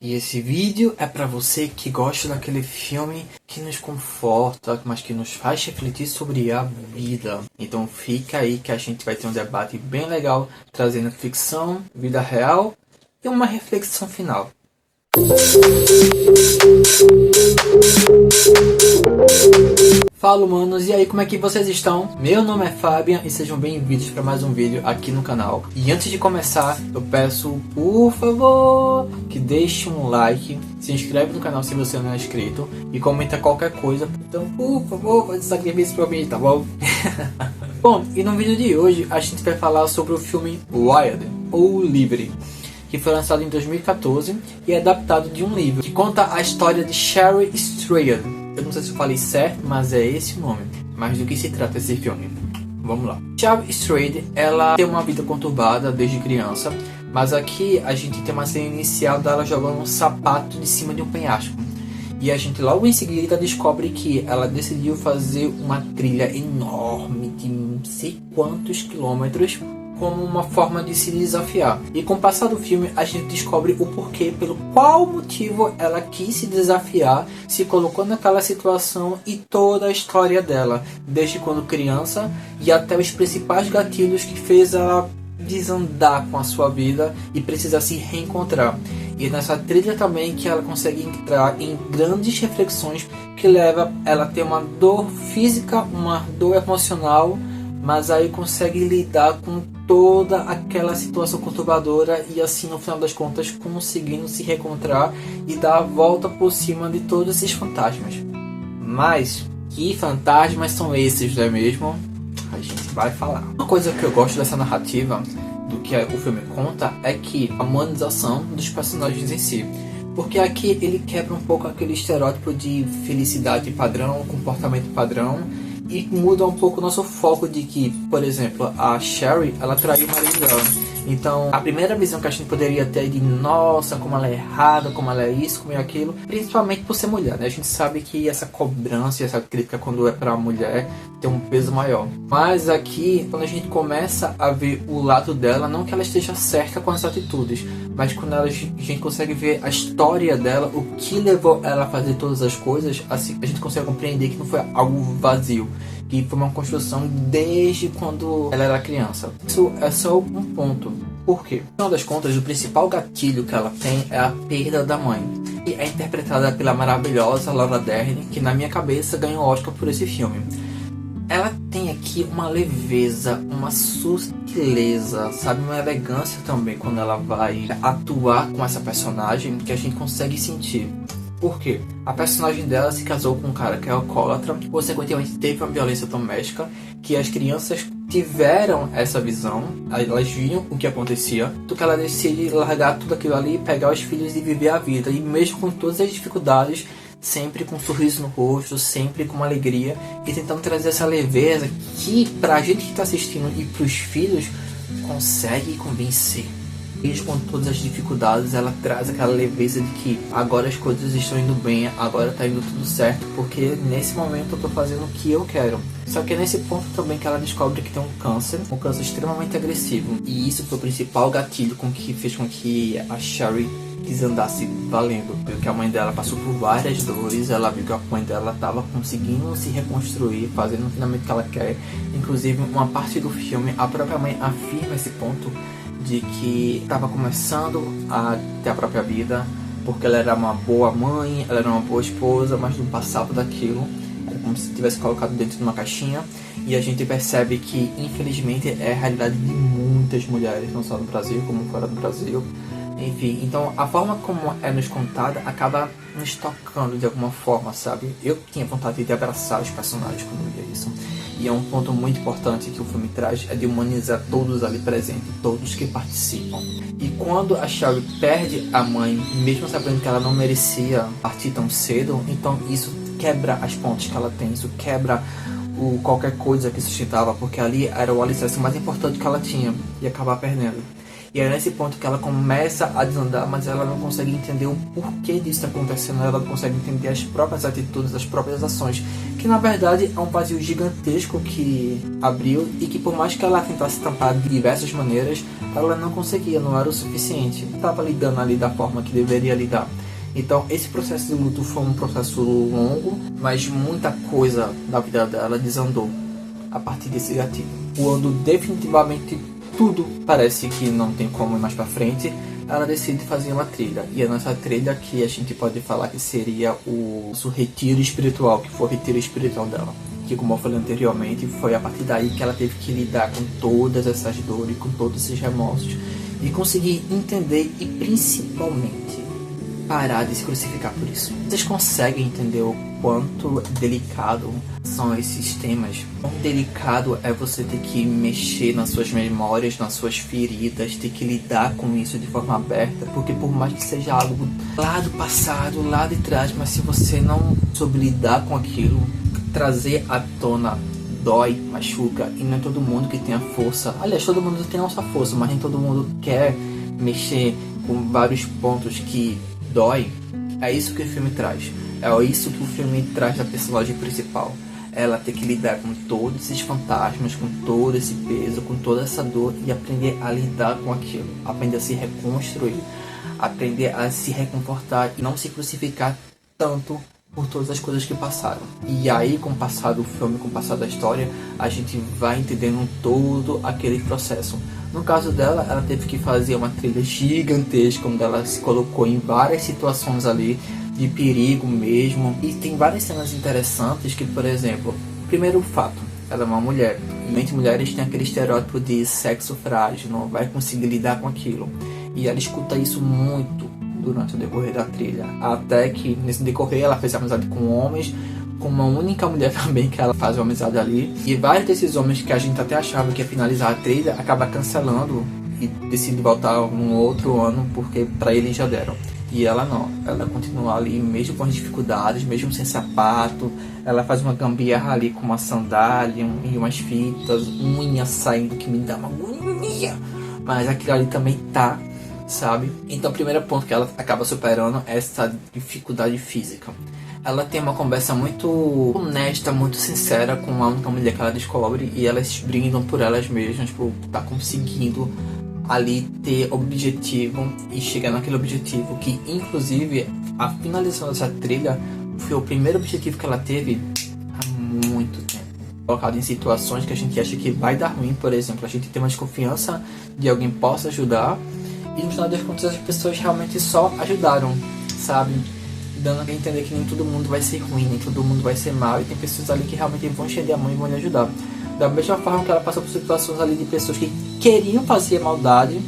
E esse vídeo é pra você que gosta daquele filme que nos conforta, mas que nos faz refletir sobre a vida. Então fica aí que a gente vai ter um debate bem legal, trazendo ficção, vida real e uma reflexão final. Fala, humanos, e aí, como é que vocês estão? Meu nome é Fabian e sejam bem-vindos para mais um vídeo aqui no canal. E antes de começar, eu peço, por favor, que deixe um like, se inscreve no canal se você não é inscrito e comenta qualquer coisa. Então, por favor, faz esse sacrifício pra mim, tá bom? Bom, e no vídeo de hoje a gente vai falar sobre o filme Wild, ou Livre, que foi lançado em 2014 e é adaptado de um livro que conta a história de Sherry Strayed. Eu não sei se eu falei certo, mas é esse o nome. Mas do que se trata esse filme? Vamos lá. Sherry Strayed, ela tem uma vida conturbada desde criança, mas aqui a gente tem uma cena inicial dela jogando um sapato de cima de um penhasco. E a gente logo em seguida descobre que ela decidiu fazer uma trilha enorme de não sei quantos quilômetros como uma forma de se desafiar. E com o passar do filme a gente descobre o porquê, pelo qual motivo ela quis se desafiar, se colocou naquela situação e toda a história dela, desde quando criança e até os principais gatilhos que fez ela desandar com a sua vida e precisar se reencontrar. E nessa trilha também que ela consegue entrar em grandes reflexões que leva ela a ter uma dor física, uma dor emocional, mas aí consegue lidar com toda aquela situação conturbadora e assim no final das contas conseguindo se reencontrar e dar a volta por cima de todos esses fantasmas. Mas que fantasmas são esses, não é mesmo? A gente vai falar. Uma coisa que eu gosto dessa narrativa, do que o filme conta, é que a humanização dos personagens em si. Porque aqui ele quebra um pouco aquele estereótipo de felicidade padrão, comportamento padrão, e muda um pouco o nosso foco de que, por exemplo, a Sherry, ela traiu o marido dela. Então, a primeira visão que a gente poderia ter de nossa, como ela é errada, como ela é isso, como é aquilo, principalmente por ser mulher, né? A gente sabe que essa cobrança, essa crítica quando é pra mulher, tem um peso maior. Mas aqui, quando a gente começa a ver o lado dela, não que ela esteja certa com as atitudes, mas quando a gente consegue ver a história dela, o que levou ela a fazer todas as coisas, assim, a gente consegue compreender que não foi algo vazio, que foi uma construção desde quando ela era criança. Isso é só um ponto. Por quê? No final das contas, o principal gatilho que ela tem é a perda da mãe. E é interpretada pela maravilhosa Laura Dern, que na minha cabeça ganhou o Oscar por esse filme. Ela tem aqui uma leveza, uma sutileza, sabe, uma elegância também quando ela vai atuar com essa personagem que a gente consegue sentir. Por quê? A personagem dela se casou com um cara que é alcoólatra, consequentemente teve uma violência doméstica, que as crianças tiveram essa visão, elas viam o que acontecia, do que ela decide largar tudo aquilo ali, pegar os filhos e viver a vida, e mesmo com todas as dificuldades, sempre com um sorriso no rosto, sempre com uma alegria, e tentando trazer essa leveza que pra gente que tá assistindo e pros filhos, consegue convencer. Mesmo com todas as dificuldades, ela traz aquela leveza de que agora as coisas estão indo bem, agora tá indo tudo certo, porque nesse momento eu tô fazendo o que eu quero. Só que é nesse ponto também que ela descobre que tem um câncer extremamente agressivo. E isso foi o principal gatilho com que fez com que a Sherry desandasse valendo. Porque a mãe dela passou por várias dores, ela viu que a mãe dela estava conseguindo se reconstruir, fazendo finalmente o que ela quer. Inclusive, uma parte do filme, a própria mãe afirma esse ponto de que estava começando a ter a própria vida, porque ela era uma boa mãe, ela era uma boa esposa, mas não passava daquilo, era como se tivesse colocado dentro de uma caixinha. E a gente percebe que infelizmente é a realidade de muitas mulheres, não só no Brasil como fora do Brasil. Enfim, então a forma como é nos contada acaba nos tocando de alguma forma, sabe? Eu tinha vontade de abraçar os personagens quando eu via isso. E é um ponto muito importante que o filme traz, é de humanizar todos ali presentes, todos que participam. E quando a Sherry perde a mãe, mesmo sabendo que ela não merecia partir tão cedo, então isso quebra as pontes que ela tem, isso quebra qualquer coisa que sustentava, porque ali era o alicerce mais importante que ela tinha, e acabar perdendo. E é nesse ponto que ela começa a desandar, mas ela não consegue entender o porquê disso está acontecendo, ela não consegue entender as próprias atitudes, as próprias ações, que na verdade é um vazio gigantesco que abriu e que por mais que ela tentasse tampar de diversas maneiras, ela não conseguia, não era o suficiente. Estava lidando ali da forma que deveria lidar. Então esse processo de luto foi um processo longo, mas muita coisa da vida dela desandou a partir desse gatilho. Quando definitivamente tudo parece que não tem como ir mais pra frente, ela decide fazer uma trilha. E é nessa trilha que a gente pode falar que seria o retiro espiritual, que foi o retiro espiritual dela. Que, como eu falei anteriormente, foi a partir daí que ela teve que lidar com todas essas dores, com todos esses remorsos, e conseguir entender e principalmente parar de se crucificar por isso. Vocês conseguem entender o quanto delicado são esses temas? Quão delicado é você ter que mexer nas suas memórias, nas suas feridas, ter que lidar com isso de forma aberta, porque por mais que seja algo lá do passado, lá de trás, mas se você não soube lidar com aquilo, trazer à tona dói, machuca, e não é todo mundo que tem a força. Aliás, todo mundo tem a nossa força, mas nem todo mundo quer mexer com vários pontos que dói. É isso que o filme traz. É isso que o filme traz da personagem principal. Ela ter que lidar com todos esses fantasmas, com todo esse peso, com toda essa dor e aprender a lidar com aquilo. Aprender a se reconstruir, aprender a se reconfortar e não se crucificar tanto por todas as coisas que passaram. E aí, com o passar do filme, com o passar da história, a gente vai entendendo todo aquele processo. No caso dela, ela teve que fazer uma trilha gigantesca, onde ela se colocou em várias situações ali, de perigo mesmo. E tem várias cenas interessantes que, por exemplo, primeiro fato, ela é uma mulher. E muitas mulheres têm aquele estereótipo de sexo frágil, não vai conseguir lidar com aquilo. E ela escuta isso muito durante o decorrer da trilha. Até que, nesse decorrer, ela fez amizade com homens, com uma única mulher também que ela faz uma amizade ali. E vários desses homens que a gente até achava que ia finalizar a trilha, acaba cancelando e decide voltar num outro ano, porque pra eles já deram. E ela não, ela continua ali, mesmo com as dificuldades, mesmo sem sapato. Ela faz uma gambiarra ali com uma sandália e umas fitas, unha saindo que me dá uma agonia. Mas aquilo ali também tá, sabe? Então o primeiro ponto que ela acaba superando é essa dificuldade física. Ela tem uma conversa muito honesta, muito sincera com a única mulher que ela descobre, e elas brindam por elas mesmas, por tá conseguindo ali ter objetivo e chegar naquele objetivo, que inclusive a finalização dessa trilha foi o primeiro objetivo que ela teve há muito tempo. Colocado em situações que a gente acha que vai dar ruim, por exemplo, a gente tem uma desconfiança de alguém possa ajudar, e no final das contas as pessoas realmente só ajudaram, sabe? Dando a entender que nem todo mundo vai ser ruim, nem todo mundo vai ser mal, e tem pessoas ali que realmente vão estender a mão e vão lhe ajudar. Da mesma forma que ela passou por situações ali de pessoas que queriam fazer maldade,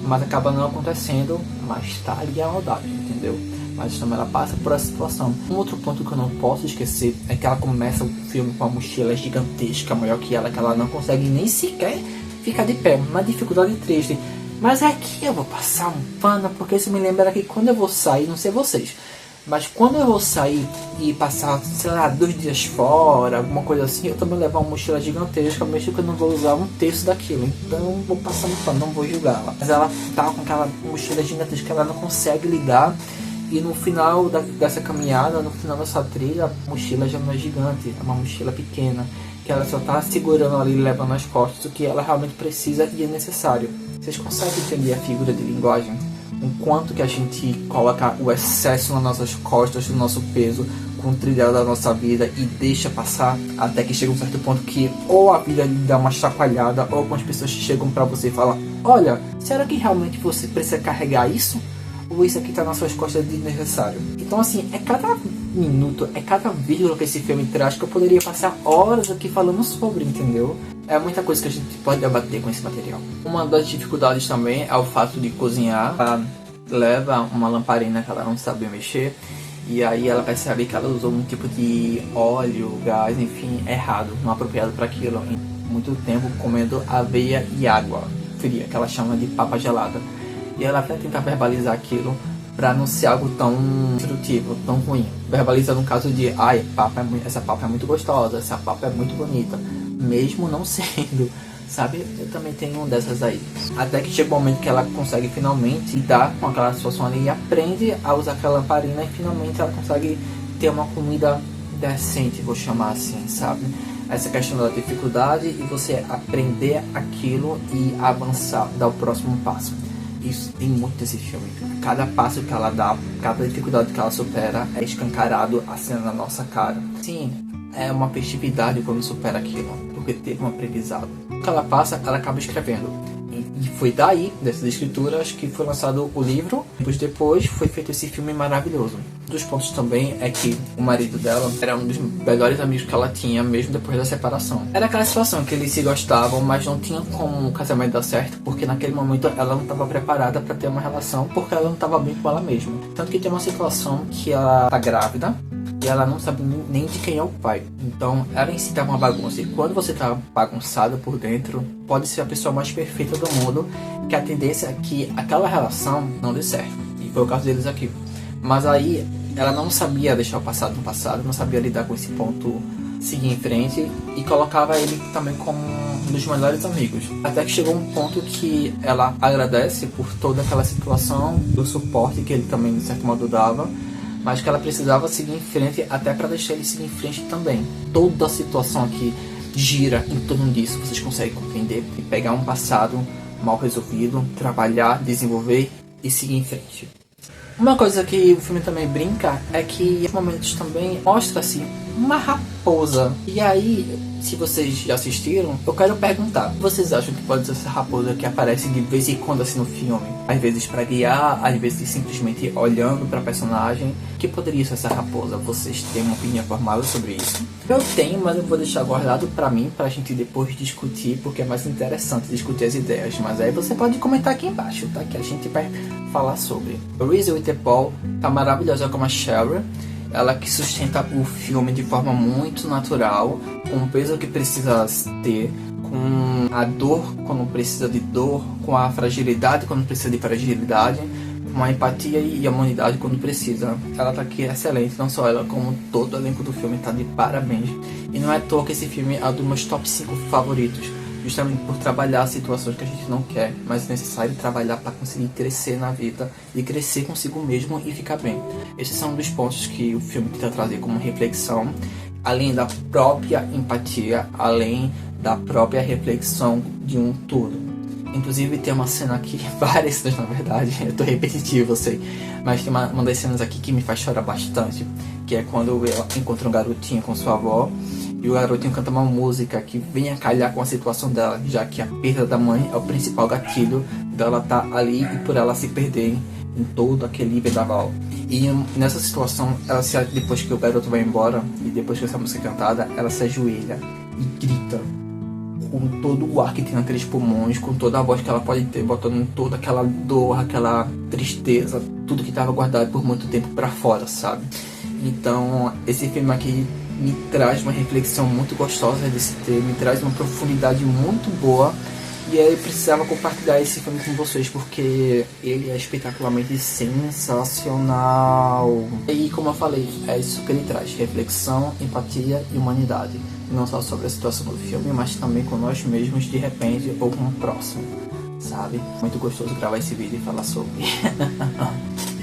mas acaba não acontecendo, mas tá ali a maldade, entendeu? Mas também ela passa por essa situação. Um outro ponto que eu não posso esquecer é que ela começa o filme com uma mochila gigantesca, maior que ela não consegue nem sequer ficar de pé, uma dificuldade triste. Mas aqui eu vou passar um pano, porque isso me lembra que quando eu vou sair, não sei vocês, mas quando eu vou sair e passar, sei lá, 2 dias fora, alguma coisa assim, eu também levar uma mochila gigantesca, mesmo que eu não vou usar um terço daquilo. Então eu vou passar no pano, não vou julgar ela. Mas ela tá com aquela mochila gigantesca que ela não consegue lidar. E no final dessa caminhada, no final dessa trilha, a mochila já não é gigante, é uma mochila pequena, que ela só tá segurando ali, levando nas costas o que ela realmente precisa e é necessário. Vocês conseguem entender a figura de linguagem? O quanto que a gente coloca o excesso nas nossas costas, no nosso peso, com o trilhar da nossa vida e deixa passar até que chega um certo ponto que ou a vida lhe dá uma chacoalhada, ou quando as pessoas chegam pra você e falam: olha, será que realmente você precisa carregar isso? Ou isso aqui tá nas suas costas desnecessário? Então assim, é cada minuto, é cada vírgula que esse filme traz que eu poderia passar horas aqui falando sobre, entendeu? É muita coisa que a gente pode debater com esse material. Uma das dificuldades também é o fato de cozinhar. Ela leva uma lamparina que ela não sabe mexer, e aí ela percebe que ela usou um tipo de óleo, gás, enfim, errado, não apropriado para aquilo. Em muito tempo comendo aveia e água fria, que ela chama de papa gelada. E ela vai tentar verbalizar aquilo para não ser algo tão destrutivo, tão ruim. Verbaliza no caso de: ai, essa papa é muito gostosa, essa papa é muito bonita, mesmo não sendo, sabe? Eu também tenho um dessas aí. Até que chega o momento que ela consegue finalmente lidar com aquela situação ali e aprende a usar aquela lamparina, e finalmente ela consegue ter uma comida decente, vou chamar assim, sabe? essa questão da dificuldade e você aprender aquilo e avançar, dar o próximo passo. Isso tem muito nesse filme. Cada passo que ela dá, cada dificuldade que ela supera é escancarado assim na nossa cara. Sim, é uma festividade quando supera aquilo, porque teve um aprendizado. O que ela passa, ela acaba escrevendo. E foi daí, dessas escrituras, que foi lançado o livro. Depois foi feito esse filme maravilhoso. Um dos pontos também é que o marido dela era um dos melhores amigos que ela tinha, mesmo depois da separação. Era aquela situação que eles se gostavam, mas não tinha como o casamento dar certo, porque naquele momento ela não estava preparada para ter uma relação, porque ela não estava bem com ela mesma. Tanto que tem uma situação que ela tá grávida, e ela não sabe nem de quem é o pai. Então ela em si tá uma bagunça. E quando você tá bagunçada por dentro, pode ser a pessoa mais perfeita do mundo, que a tendência é que aquela relação não dê certo. E foi o caso deles aqui. Mas aí ela não sabia deixar o passado no passado, não sabia lidar com esse ponto, seguir em frente, e colocava ele também como um dos melhores amigos. Até que chegou um ponto que ela agradece por toda aquela situação, do suporte que ele também de certo modo dava, mas que ela precisava seguir em frente até para deixar ele seguir em frente também. Toda a situação aqui gira em torno disso, vocês conseguem compreender, e pegar um passado mal resolvido, trabalhar, desenvolver e seguir em frente. Uma coisa que o filme também brinca é que em momentos também mostra-se uma raposa. E aí, se vocês já assistiram, eu quero perguntar, vocês acham que pode ser essa raposa que aparece de vez em quando assim no filme? Às vezes para guiar, às vezes simplesmente olhando para a personagem. Que poderia ser essa raposa? Vocês têm uma opinião formada sobre isso? Eu tenho, mas eu vou deixar guardado para mim, pra gente depois discutir, porque é mais interessante discutir as ideias. Mas aí você pode comentar aqui embaixo, tá? Que a gente vai falar sobre. Reese Witherspoon tá maravilhosa como a Cheryl. Ela que sustenta o filme de forma muito natural, com o peso que precisa ter, com a dor quando precisa de dor, com a fragilidade quando precisa de fragilidade, com a empatia e a humanidade quando precisa. Ela tá aqui excelente, não só ela, como todo o elenco do filme tá de parabéns. E não é à toa que esse filme é um dos meus top 5 favoritos, justamente por trabalhar situações que a gente não quer, mas é necessário trabalhar para conseguir crescer na vida e crescer consigo mesmo e ficar bem. Esses são um dos pontos que o filme tenta trazer como reflexão, além da própria empatia, além da própria reflexão de um todo. Inclusive tem uma cena aqui, várias cenas na verdade, eu tô repetitivo, eu sei, mas tem uma das cenas aqui que me faz chorar bastante, que é quando ela encontra um garotinho com sua avó, e o garotinho canta uma música que vem a calhar com a situação dela, já que a perda da mãe é o principal gatilho dela tá ali e por ela se perder em todo aquele vendaval. E nessa situação, ela depois que o garoto vai embora, e depois que essa música é cantada, ela se ajoelha e grita com todo o ar que tem naqueles pulmões, com toda a voz que ela pode ter, botando toda aquela dor, aquela tristeza, tudo que estava guardado por muito tempo pra fora, sabe? Então, esse filme aqui me traz uma reflexão muito gostosa desse tema, me traz uma profundidade muito boa, e aí eu precisava compartilhar esse filme com vocês, porque ele é espetacularmente sensacional. E como eu falei, é isso que ele traz, reflexão, empatia e humanidade. Não só sobre a situação do filme, mas também com nós mesmos de repente ou com o próximo, sabe? Muito gostoso gravar esse vídeo e falar sobre.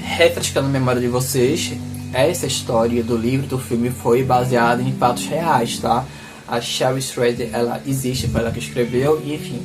Refrescando a memória de vocês, essa história do livro do filme foi baseada em fatos reais, tá? A Cheryl Strayed, ela existe, foi ela que escreveu, e enfim,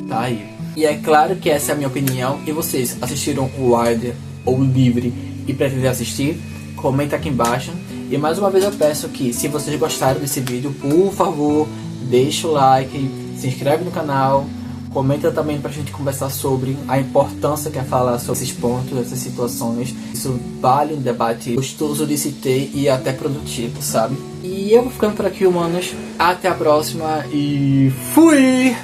tá aí. E é claro que essa é a minha opinião. E vocês assistiram o Wild ou Livre e pretendem assistir? Comenta aqui embaixo. E mais uma vez eu peço que, se vocês gostaram desse vídeo, por favor, deixa o like, se inscreve no canal, comenta também pra gente conversar sobre a importância que é falar sobre esses pontos, essas situações. Isso vale um debate gostoso de se ter e até produtivo, sabe? E eu vou ficando por aqui, humanos. Até a próxima e fui!